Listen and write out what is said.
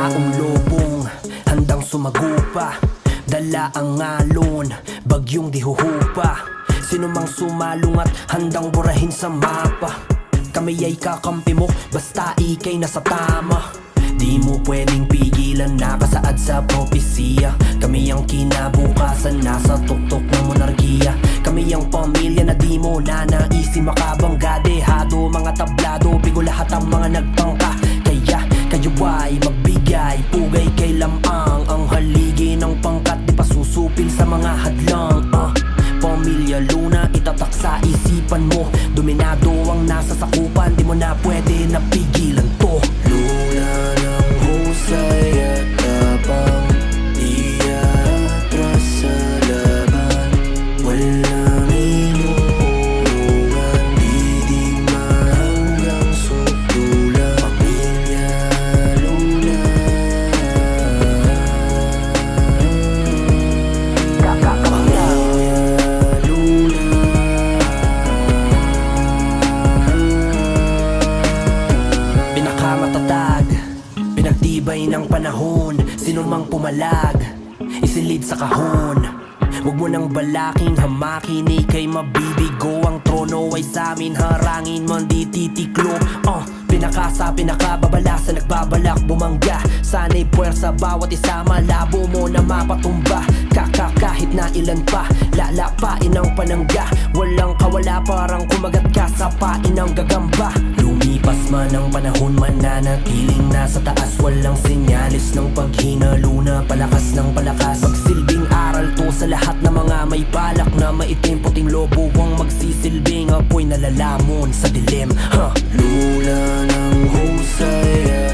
taong lobong handang sumagupa, dala ang alon, bagyong di huhupa. Sino mang sumalong at handang burahin sa mapa, kami ay kakampi mo, basta ikay nasa tama. Di mo pwedeng pigilan, nakasaad sa propesiya. Kami ang kinabukasan, nasa tuktok ng monarkiya. Kami ang pamilya na di mo nanaisin makabangga. Dehado, mga tablado, bigo lahat ang mga nagtangka. Kaya kayo ay magbigay, pugay kay lamang. Ang haligi ng pangkat, di pa susupil sa mga hadlang. Pamilya Luna, itatak sa isipan mo. Dominado ang nasa sakupan, di mo na pwede napigilan to. Luna ng husay at tapang, di atras sa laban. Walang inuurungan, di digma hanggang sutulan. Pamilya Luna. Pinakamatatag, pinagtibay ng panahon. Sino mang pumalag, isilid sa kahon. Huwag mo nang balaking hamakin, ika'y mabibigo. Ang trono ay sa'min, harangin man di titiklo. Pinakasa, pinakababala sa nagbabalak bumangga. Sana'y puwersa bawat isa, malabo mo na mapatumba. Kahit na ilan pa, lalapain ang panangga. Walang kawala, parang kumagat ka sa pain ng gagamba. Lumipas man ang panahon, mananatiling nasa taas. Walang senyalis ng paghinalo na palakas ng palakas. Magsilbing aral to sa lahat ng mga may balak na maitim puting lobo ang magsisilbing apoy na lalamon sa dilim. Lula ng husay at